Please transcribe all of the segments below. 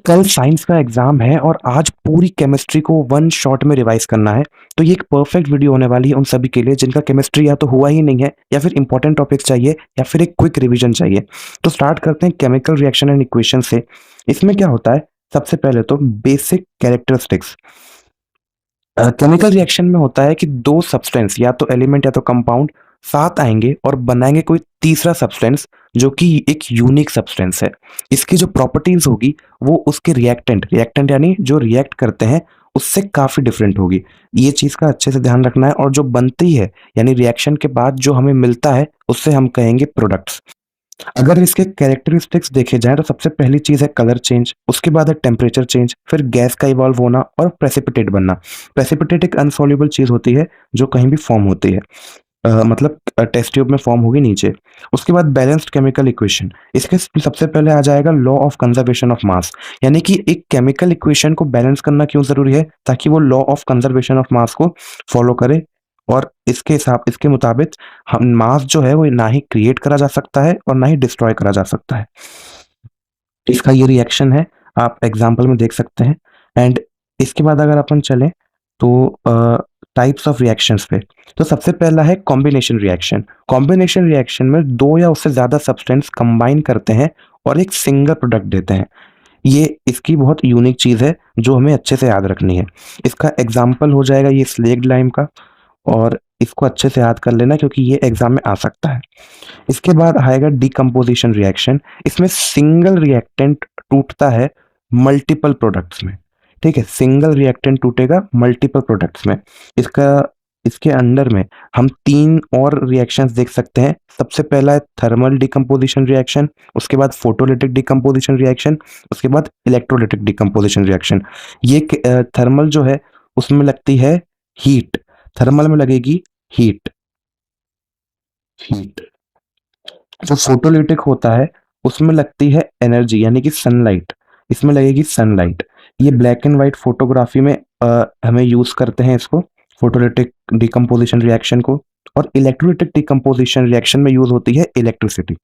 कल साइंस का एग्जाम है और आज पूरी केमिस्ट्री को वन शॉट में रिवाइज करना है। तो ये एक परफेक्ट वीडियो होने वाली है उन सभी के लिए जिनका केमिस्ट्री या तो हुआ ही नहीं है या फिर इंपॉर्टेंट टॉपिक्स चाहिए या फिर एक क्विक रिवीजन चाहिए। तो स्टार्ट करते हैं केमिकल रिएक्शन एंड इक्वेशन से। इसमें क्या होता है, सबसे पहले तो बेसिक कैरेक्टरिस्टिक्स। केमिकल रिएक्शन में होता है कि दो सब्सटेंस या तो एलिमेंट या तो कंपाउंड साथ आएंगे और बनाएंगे कोई तीसरा सब्सटेंस जो कि एक यूनिक सब्सटेंस है। इसकी जो प्रॉपर्टीज होगी वो उसके रिएक्टेंट रिएक्टेंट यानी जो रिएक्ट करते हैं उससे काफी डिफरेंट होगी। ये चीज का अच्छे से ध्यान रखना है। और जो बनती है यानी रिएक्शन के बाद जो हमें मिलता है उससे हम कहेंगे प्रोडक्ट्स। अगर इसके कैरेक्टरिस्टिक्स देखे जाएं तो सबसे पहली चीज है कलर चेंज, उसके बाद है टेम्परेचर चेंज, फिर गैस का इवॉल्व होना और प्रेसिपिटेट बनना। प्रेसिपिटेट एक अनसॉल्युबल चीज होती है जो कहीं भी फॉर्म होती है, मतलब टेस्ट ट्यूब में फॉर्म होगी नीचे। उसके बाद बैलेंस्ड केमिकल इक्वेशन। इसके सबसे पहले आ जाएगा law of conservation of mass, यानी कि एक केमिकल इक्वेशन को बैलेंस करना क्यों जरूरी है, ताकि वो law of conservation of mass को फॉलो करे। और इसके मुताबिक हम मास जो है वो ना ही क्रिएट करा जा सकता है और ना ही डिस्ट्रॉय करा जा सकता है। इसका ये रिएक्शन है, आप एग्जाम्पल में देख सकते हैं। एंड इसके बाद अगर अपन चलें तो टाइप्स ऑफ रिएक्शंस पे, तो सबसे पहला है कॉम्बिनेशन रिएक्शन। कॉम्बिनेशन रिएक्शन में दो या उससे ज्यादा सब्सटेंस कंबाइन करते हैं और एक सिंगल प्रोडक्ट देते हैं। ये इसकी बहुत यूनिक चीज है जो हमें अच्छे से याद रखनी है। इसका एग्जाम्पल हो जाएगा ये स्लेग्ड लाइम का, और इसको अच्छे से याद कर लेना क्योंकि ये एग्जाम में आ सकता है। इसके बाद आएगा डिकम्पोजिशन रिएक्शन। इसमें सिंगल रिएक्टेंट टूटता है मल्टीपल प्रोडक्ट्स में। ठीक है, सिंगल रिएक्टेंट टूटेगा मल्टीपल प्रोडक्ट्स में। इसका इसके अंडर में हम तीन और रिएक्शंस देख सकते हैं। सबसे पहला है थर्मल डिकम्पोजिशन रिएक्शन, उसके बाद फोटोलिटिक डिकम्पोजिशन रिएक्शन, उसके बाद इलेक्ट्रोलिटिक डिकम्पोजिशन रिएक्शन। ये थर्मल जो है उसमें लगती है हीट, थर्मल में लगेगी हीट। हीट जो फोटोलिटिक होता है उसमें लगती है एनर्जी यानी कि सनलाइट, इसमें लगेगी सनलाइट। ये ब्लैक एंड व्हाइट फोटोग्राफी में हमें यूज करते हैं इसको, फोटोलिटिक डिकम्पोजिशन रिएक्शन को। और इलेक्ट्रोलिटिक डिकम्पोजिशन रिएक्शन में यूज होती है इलेक्ट्रिसिटी।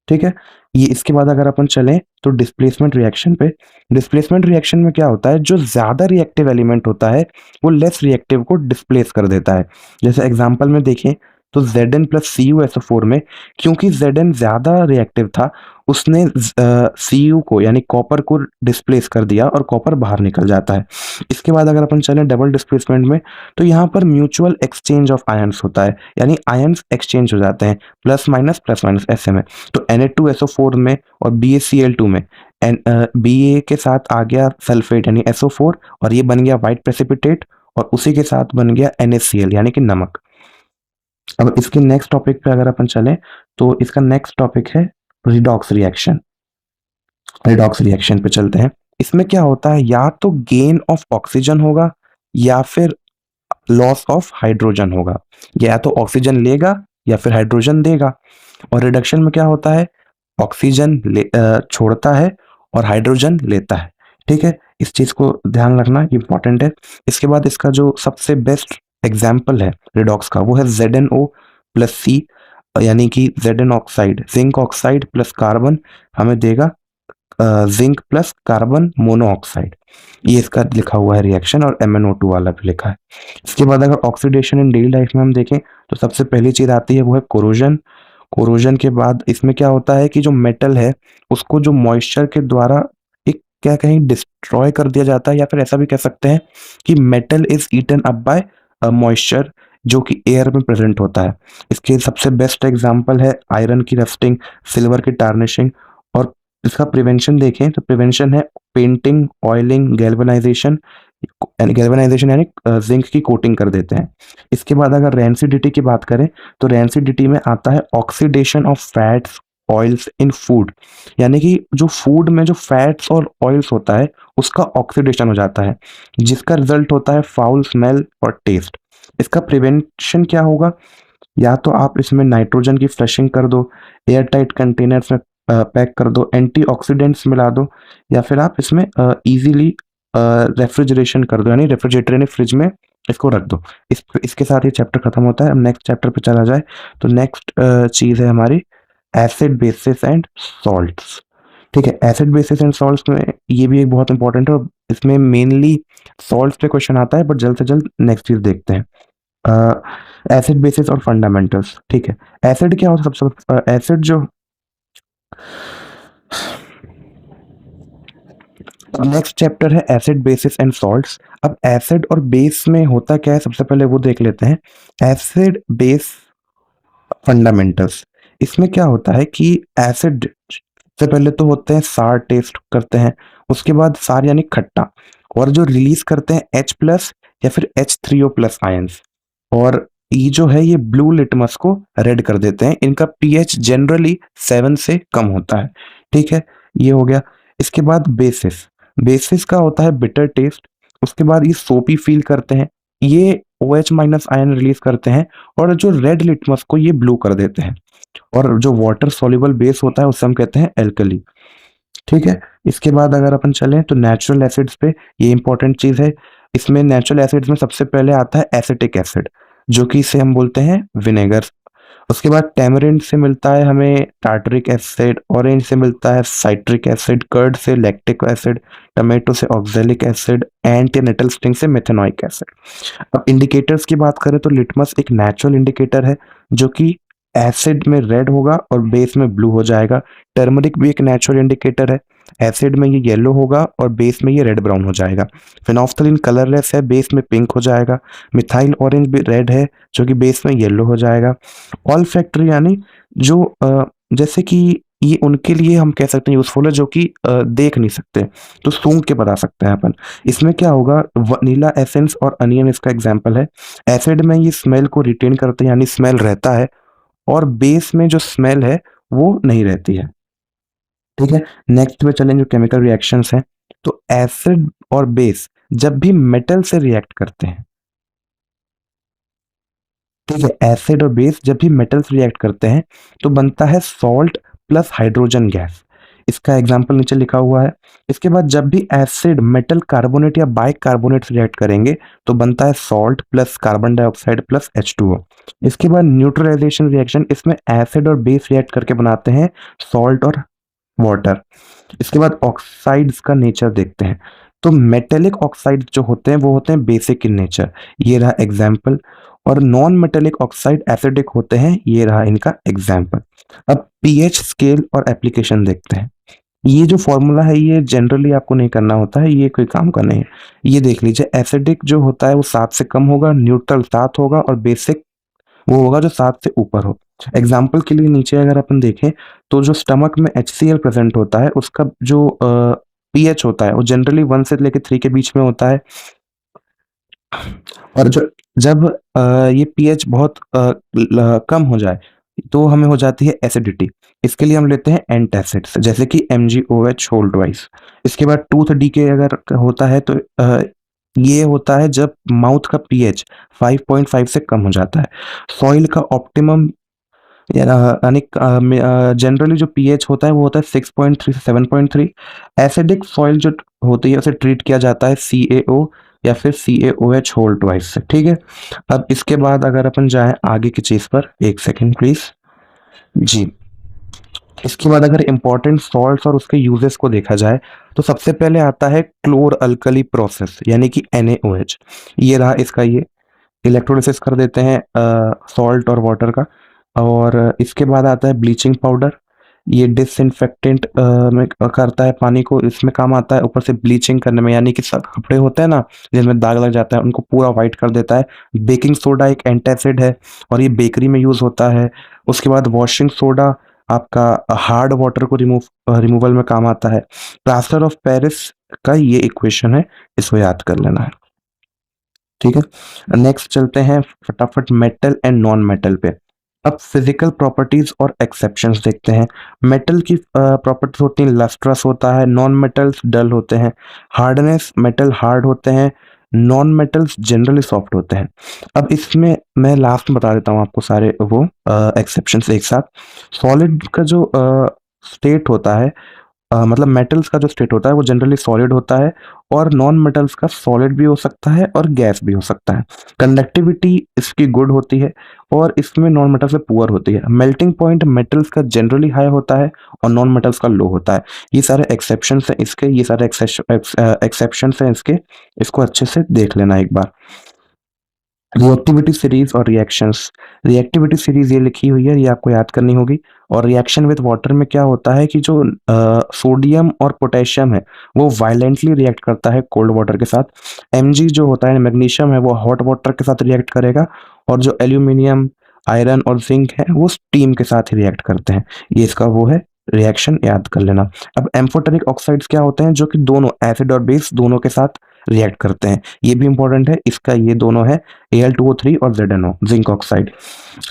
ठीक है, ये इसके बाद अगर अपन चलें तो डिस्प्लेसमेंट रिएक्शन पे। डिस्प्लेसमेंट रिएक्शन में क्या होता है, जो ज्यादा रिएक्टिव एलिमेंट होता है वो लेस रिएक्टिव को डिस्प्लेस कर देता है। जैसे एग्जांपल में देखें तो Zn प्लस CuSO4 में, क्योंकि Zn ज्यादा रिएक्टिव था, उसने Cu को यानी कॉपर को डिस्प्लेस कर दिया और कॉपर बाहर निकल जाता है। इसके बाद अगर अपन चलें डबल डिस्प्लेसमेंट में, तो यहाँ पर म्यूचुअल एक्सचेंज ऑफ आयंस होता है, यानी आयंस एक्सचेंज हो जाते हैं प्लस माइनस ऐसे में। तो Na2SO4 में और BaCl2 में Ba के साथ आ गया सल्फेट यानी SO4 और ये बन गया व्हाइट प्रेसिपिटेट, और उसी के साथ बन गया NaCl यानी कि नमक। अब इसके नेक्स्ट टॉपिक पे अगर अपन चलें तो इसका नेक्स्ट टॉपिक है रिडॉक्स रिएक्शन। रिडॉक्स रिएक्शन पे चलते हैं। इसमें क्या होता है, या तो गेन ऑफ ऑक्सीजन होगा या फिर लॉस ऑफ हाइड्रोजन होगा। या तो ऑक्सीजन लेगा या फिर हाइड्रोजन देगा। और रिडक्शन में क्या होता है, ऑक्सीजन छोड़ता है और हाइड्रोजन लेता है। ठीक है, इस चीज को ध्यान रखना इंपॉर्टेंट है। इसके बाद इसका जो सबसे बेस्ट एग्जाम्पल है रिडॉक्स का वो है ZnO प्लस C, यानी कि Zn oxide, zinc oxide plus carbon हमें देगा जिंक प्लस कार्बन मोनोऑक्साइड। ये इसका लिखा हुआ है रिएक्शन, और MnO2 वाला भी लिखा है। इसके बाद अगर ऑक्सीडेशन इन डेली लाइफ में हम देखें तो सबसे पहली चीज आती है वो है कोरोजन। कोरोजन के बाद इसमें क्या होता है कि जो मेटल है उसको जो मॉइस्चर के द्वारा एक क्या कहीं डिस्ट्रॉय कर दिया जाता है, या फिर ऐसा भी कह सकते हैं कि metal is eaten up by moisture जो कि एयर में प्रेजेंट होता है। इसके सबसे बेस्ट एग्जांपल है आयरन की रस्टिंग, सिल्वर की टार्निशिंग। और इसका प्रिवेंशन देखें तो प्रिवेंशन है पेंटिंग, ऑयलिंग, गैल्वेनाइजेशन। गैल्वेनाइजेशन यानी जिंक की कोटिंग कर देते हैं। इसके बाद अगर रेंसिडिटी की बात करें तो रेंसिडिटी में आता है oxidation of fats oils in food, यानी कि जो फूड में जो फैट्स और ऑयल्स होता है उसका ऑक्सीडेशन हो जाता है, जिसका रिजल्ट होता है फाउल स्मेल और टेस्ट। इसका प्रिवेंशन क्या होगा, या तो आप इसमें नाइट्रोजन की फ्लशिंग कर दो, एयर टाइट कंटेनर्स में पैक कर दो, एंटीऑक्सीडेंट्स मिला दो, या फिर आप इसमें इजीली रेफ्रिजरेशन कर दो, यानी रेफ्रिजरेटर यानी फ्रिज में इसको रख दो। इसके साथ ये चैप्टर खत्म होता है। अब नेक्स्ट चैप्टर पे चला जाए तो नेक्स्ट चीज है हमारी एसिड बेसिस एंड सॉल्ट्स। ठीक है। एसिड बेसिस एंड सॉल्ट्स में ये भी एक बहुत इंपॉर्टेंट है, और इसमें मेनली सॉल्ट्स पे क्वेश्चन आता है, बट जल्द से जल्द नेक्स्ट चीज देखते हैं, एसिड बेसिस और फंडामेंटल्स। ठीक है। एसिड क्या होता है? सबसे एसिड जो नेक्स्ट चैप्टर है एसिड बेसिस एंड सॉल्ट्स। अब एसिड और बेस में होता क्या है, सबसे पहले वो देख लेते हैं। एसिड बेस फंडामेंटल्स, इसमें क्या होता है कि एसिड से पहले तो होते हैं सार, टेस्ट करते हैं, उसके बाद सार यानी खट्टा, और जो रिलीज करते हैं H+ या फिर H3O+ आयंस, और ये जो है ये ब्लू लिटमस को रेड कर देते हैं। इनका पीएच जनरली 7 से कम होता है। ठीक है, ये हो गया। इसके बाद बेसिस, बेसिस का होता है बिटर टेस्ट, उसके बाद ये सोपी फील करते हैं, ये OH- आयन रिलीज करते हैं, और जो रेड लिटमस को ये ब्लू कर देते हैं, और जो वाटर सॉल्युबल बेस होता है उसे हम कहते हैं एल्कली। ठीक है। इसके बाद अगर अपन चलें तो नेचुरल एसिड्स पे, ये इंपॉर्टेंट चीज है। इसमें नेचुरल एसिड्स में सबसे पहले आता है एसिटिक एसिड, जो कि इसे हम बोलते हैं विनेगर। उसके बाद टैमरिंड से मिलता है हमें टार्टरिक एसिड, ऑरेंज से मिलता है साइट्रिक एसिड, कर्ड से लैक्टिक एसिड, टमाटो से ऑक्जेलिक एसिड, एंट या नेटल स्टिंग से मेथेनोइक एसिड। अब इंडिकेटर्स की बात करें तो लिटमस एक नेचुरल इंडिकेटर है, जो कि एसिड में रेड होगा और बेस में ब्लू हो जाएगा। टर्मरिक भी एक नेचुरल इंडिकेटर है, एसिड में ये येलो होगा और बेस में ये रेड ब्राउन हो जाएगा। फिनोफ्थलीन कलरलेस है, बेस में पिंक हो जाएगा। मिथाइल ऑरेंज भी रेड है, जो कि बेस में येलो हो जाएगा। ऑल फैक्ट्री यानी जो जैसे कि ये उनके लिए हम कह सकते हैं यूजफुल है, जो कि देख नहीं सकते, तो सूंघ के बता सकते हैं अपन। इसमें क्या होगा, वनीला एसेंस और अनियन इसका एग्जांपल है। एसिड में ये स्मेल को रिटेन करते हैं, यानी स्मेल रहता है, और बेस में जो स्मेल है वो नहीं रहती है। ठीक है। नेक्स्ट पे चलें, जो केमिकल रिएक्शंस हैं। तो एसिड और बेस जब भी मेटल से रिएक्ट करते हैं, ठीक है, एसिड और बेस जब भी मेटल से रिएक्ट करते हैं तो बनता है सॉल्ट प्लस हाइड्रोजन गैस। इसका एग्जांपल नीचे लिखा हुआ है। इसके बाद जब भी एसिड मेटल कार्बोनेट या बाइकार्बोनेट से रिएक्ट करेंगे तो बनता है salt plus carbon dioxide plus H2O। इसके बाद न्यूट्रलाइजेशन रिएक्शन, इसमें एसिड और बेस रिएक्ट करके बनाते हैं सॉल्ट और वाटर। इसके बाद ऑक्साइड्स का नेचर देखते हैं। तो मेटेलिक ऑक्साइड जो होते हैं वो होते हैं बेसिक इन नेचर, ये रहा एग्जाम्पल। और नॉन मेटेलिक ऑक्साइड एसिडिक होते हैं, ये रहा इनका एग्जाम्पल। अब पीएच स्केल और एप्लीकेशन देखते हैं। ये जो फॉर्मूला है ये जनरली आपको नहीं करना होता है, ये कोई काम का नहीं है। ये देख लीजिए, एसिडिक जो होता है वो 7 से कम होगा, न्यूट्रल 7 होगा, और बेसिक वो होगा जो 7 से ऊपर हो। एग्जाम्पल के लिए नीचे अगर अपन देखें तो जो स्टमक में HCl प्रेजेंट होता है उसका जो पीएच होता है वो जनरली 1 से लेकर 3 के बीच में होता है। और जो जब ये पीएच बहुत कम हो जाए तो हमें हो जाती है एसिडिटी। इसके लिए हम लेते हैं एंटासिड्स, जैसे कि MgOH होल ट्वाइस। इसके बाद टूथ डीके अगर होता है तो ये होता है जब माउथ का पीएच 5.5 से कम हो जाता है। सॉइल का ऑप्टिमम यानी जनरली जो पीएच होता है वो होता है 6.3 से 7.3। एसिडिक सॉइल जो होती है उसे ट्रीट किया जाता है CaO या फिर CaOH होल ट्वाइस से। ठीक है। अब इसके बाद अगर अपन जाएं आगे की चीज पर, एक सेकेंड प्लीज जी। इसके बाद अगर इंपॉर्टेंट सॉल्ट्स और उसके यूजेस को देखा जाए तो सबसे पहले आता है क्लोर अल्कली प्रोसेस, यानी कि NaOH। ये रहा इसका, ये इलेक्ट्रोलिसिस कर देते हैं सॉल्ट और वाटर का। और इसके बाद आता है ब्लीचिंग पाउडर, ये डिसइंफेक्टेंट में करता है पानी को, इसमें काम आता है। ऊपर से ब्लीचिंग करने में, यानी कि सब कपड़े होते हैं ना जिसमें दाग लग जाता है उनको पूरा वाइट कर देता है। बेकिंग सोडा एक एंटासिड है और ये बेकरी में यूज होता है। उसके बाद वॉशिंग सोडा आपका हार्ड वाटर को रिमूवल में काम आता है। प्लास्टर ऑफ पेरिस का ये इक्वेशन है, इसको याद कर लेना है। ठीक है। नेक्स्ट चलते हैं फटाफट मेटल एंड नॉन मेटल पे। अब फिजिकल प्रॉपर्टीज और एक्सेप्शंस देखते हैं। मेटल की प्रॉपर्टीज होती हैं, लस्ट्रस होता है, नॉन मेटल्स डल होते हैं। हार्डनेस, मेटल हार्ड होते हैं, नॉन मेटल्स जनरली सॉफ्ट होते हैं। अब इसमें मैं लास्ट में बता देता हूँ आपको सारे वो एक्सेप्शंस एक साथ। सॉलिड का जो स्टेट होता है मतलब मेटल्स का जो स्टेट होता है वो जनरली सॉलिड होता है, और नॉन मेटल्स का सॉलिड भी हो सकता है और गैस भी हो सकता है। कंडक्टिविटी इसकी गुड होती है और इसमें नॉन मेटल से पुअर होती है। मेल्टिंग पॉइंट मेटल्स का जनरली हाई होता है और नॉन मेटल्स का लो होता है। ये सारे एक्सेप्शंस हैं इसके, ये सारे एक्सेप्शंस हैं इसके, इसको अच्छे से देख लेना एक बार। रिएक्टिविटी सीरीज और रिएक्शंस। रिएक्टिविटी सीरीज ये लिखी हुई है, ये आपको याद करनी होगी। और रिएक्शन विद वाटर में क्या होता है कि जो सोडियम और पोटेशियम है वो वायलेंटली रिएक्ट करता है कोल्ड वाटर के साथ। एमजी जो होता है मैग्नीशियम है वो हॉट वाटर के साथ रिएक्ट करेगा, और जो एल्यूमिनियम, आयरन और जिंक है वो स्टीम के साथ ही रिएक्ट करते हैं। ये इसका वो है रिएक्शन, याद कर लेना। अब एम्फोटेरिक ऑक्साइड्स क्या होते हैं, जो कि दोनों एसिड और बेस दोनों के साथ रिएक्ट करते हैं। ये भी इंपॉर्टेंट है, इसका ये दोनों है Al2O3 और ZnO, जिंक ऑक्साइड।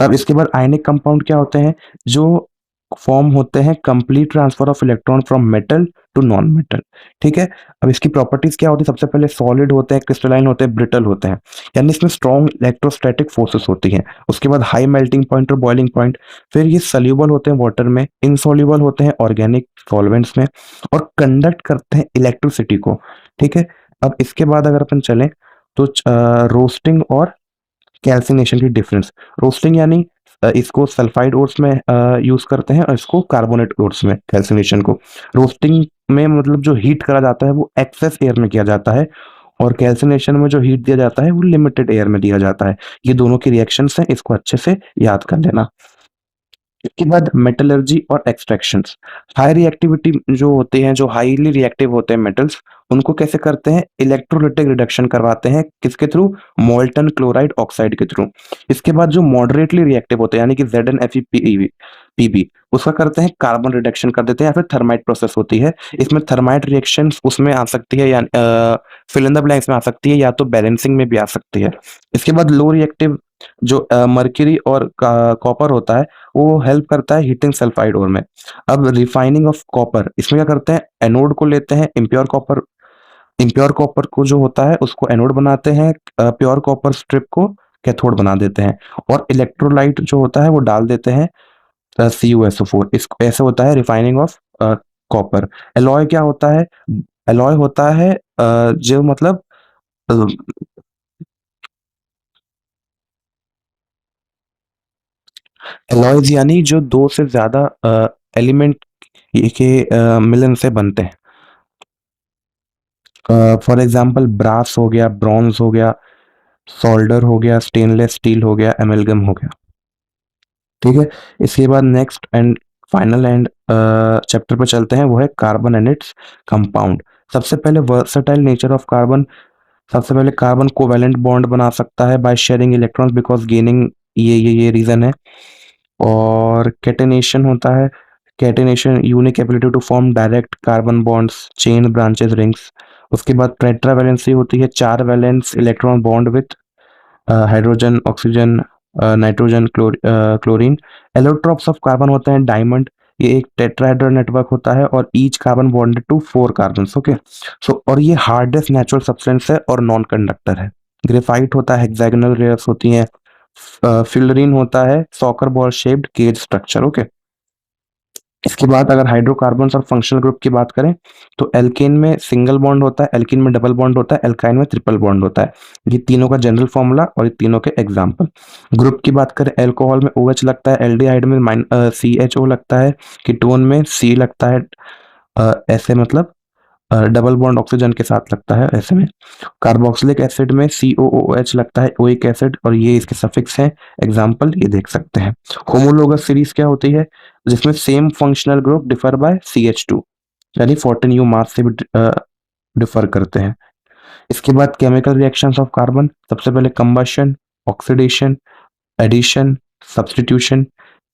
अब इसके बाद आयनिक कंपाउंड क्या होते हैं, जो फॉर्म होते हैं complete transfer of electron from metal to non metal. ठीक है। अब इसकी प्रॉपर्टीज क्या होती है, सबसे पहले सॉलिड होते हैं, क्रिस्टलाइन होते हैं, ब्रिटल होते हैं, यानी इसमें स्ट्रॉन्ग इलेक्ट्रोस्टैटिक फोर्सेस होती हैं। उसके बाद हाई मेल्टिंग पॉइंट और बॉइलिंग पॉइंट। फिर ये सल्यूबल होते हैं वाटर में, इनसॉल्युबल होते हैं ऑर्गेनिक सॉल्वेंट्स में, और कंडक्ट करते हैं इलेक्ट्रिसिटी को। ठीक है। अब इसके बाद अगर अपन चलें तो रोस्टिंग और कैल्सिनेशन की डिफरेंस। रोस्टिंग यानी इसको सल्फाइड ओर्स में यूज करते हैं, और इसको कार्बोनेट ओर्स में कैल्सिनेशन को। रोस्टिंग में मतलब जो हीट करा जाता है वो एक्सेस एयर में किया जाता है, और कैल्सिनेशन में जो हीट दिया जाता है वो लिमिटेड एयर में दिया जाता है। ये दोनों की रिएक्शंस हैं, इसको अच्छे से याद कर लेना। इसके बाद मेटलर्जी और एक्सट्रैक्शंस। हाई रिएक्टिविटी जो होते हैं, जो हाईली रिएक्टिव होते हैं मेटल्स, उनको कैसे करते हैं, इलेक्ट्रोलिटिक रिडक्शन करवाते हैं, किसके थ्रू, मोल्टन क्लोराइड ऑक्साइड के थ्रू। इसके बाद जो मॉडरेटली रिएक्टिव होते हैं यानी कि ZnFePb, उसका करते हैं कार्बन रिडक्शन कर देते हैं, या फिर थर्माइट प्रोसेस होती है। इसमें थर्माइट रिएक्शन उसमें आ सकती है, या फिल इन द ब्लैंक्स में आ सकती है, या तो बैलेंसिंग में भी आ सकती है। इसके बाद लो रिएक्टिव जो मर्क्यूरी और कॉपर होता है वो हेल्प करता है हीटिंग सल्फाइड ओर में। अब रिफाइनिंग ऑफ कॉपर, इसमें क्या करते हैं, एनोड को लेते हैं, इम्प्योर कॉपर को जो होता है उसको एनोड बनाते हैं, प्योर कॉपर स्ट्रिप को कैथोड बना देते हैं, और इलेक्ट्रोलाइट जो होता है वो डाल देते हैं CuSO4। इस ऐसे होता है रिफाइनिंग ऑफ कॉपर। एलॉय क्या होता है, एलॉय होता है जो मतलब एलॉयज यानी जो दो से ज्यादा एलिमेंट के मिलन से बनते हैं। फॉर एग्जाम्पल ब्रास हो गया, ब्रॉन्ज हो गया, सोल्डर हो गया, स्टेनलेस स्टील हो गया, एमेलगम हो गया। ठीक है। इसके बाद next and final and chapter पे चलते हैं, वो है कार्बन एंड इट्स कंपाउंड। सबसे पहले वर्सटाइल नेचर ऑफ कार्बन। सबसे पहले कार्बन कोवेलेंट बॉन्ड बना सकता है by sharing electrons because gaining, ये रीजन है। और कैटेनेशन होता है, catenation unique ability to form direct carbon bonds, chain branches, rings. उसके बाद टेट्रावैलेंसी होती है, 4 valence electron bond with hydrogen, oxygen, nitrogen, chlorine. Allotropes of carbon होते हैं डायमंड, ये एक टेट्राहेड्रल नेटवर्क होता है, और each carbon bonded to 4 carbon. Okay. So और ये हार्डेस्ट नेचुरल सब्सटेंस है और नॉन कंडक्टर है। ग्रेफाइट होता है, हेक्सागोनल रेयर्स होती हैं। फिल्डरीन होता है soccer ball shaped cage structure. Okay. इसके बाद अगर हाइड्रोकार्बन्स और फंक्शनल ग्रुप की बात करें तो एल्केन में सिंगल बॉन्ड होता है, एल्कीन में डबल बॉन्ड होता है, एल्काइन में ट्रिपल बॉन्ड होता है। ये तीनों का जनरल फॉर्मूला और ये तीनों के एग्जांपल। ग्रुप की बात करें, अल्कोहल में OH लगता है, एल्डिहाइड में CHO लगता है, कीटोन में C लगता है, ऐसे मतलब डबल बॉन्ड ऑक्सीजन के साथ लगता है ऐसे में। कार्बोक्सिलिक एसिड में COOH लगता है, ओइक एसिड, और ये इसके सफिक्स हैं। एग्जाम्पल ये देख सकते हैं। होमोलोगस सीरीज क्या होती है, जिसमें same functional group differ by CH2, यानी 14U मास से भी डिफर करते हैं। इसके बाद केमिकल रिएक्शंस ऑफ कार्बन, सबसे पहले combustion, oxidation, addition, substitution,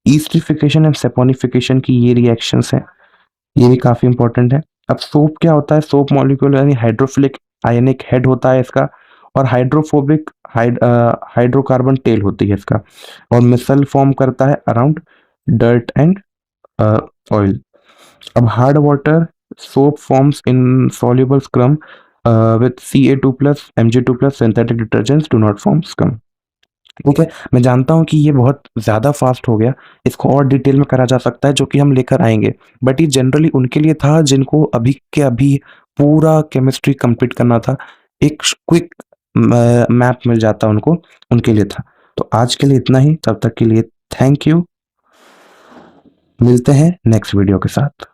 esterification and saponification की ये रिएक्शंस हैं, ये भी काफी इंपॉर्टेंट है। अब सोप क्या होता है, सोप मॉलिक्यूल यानी हाइड्रोफिलिक आयनिक हेड होता है इसका, और हाइड्रोफोबिक हाइड्रोकार्बन टेल होती है इसका, और मिसल फॉर्म करता है अराउंड डर्ट एंड ऑयल। अब hard water soap forms in soluble scum with Ca2+, Mg2+, synthetic detergents do not form scum। ठीक है, मैं जानता हूँ कि ये बहुत ज़्यादा फास्ट हो गया, इसको और डिटेल में करा जा सकता है जो कि हम लेकर आएँगे। बट ये जनरली उनके लिए था जिनको अभी के अभी पूरा केमिस्ट्री कंप्लीट करना था। एक क्विक मैप मिल जाता उनको, उनके लिए था। तो आज के लिए इतना ही, तब तक के लिए थैंक यू। मिलते हैं नेक्स्ट वीडियो के साथ।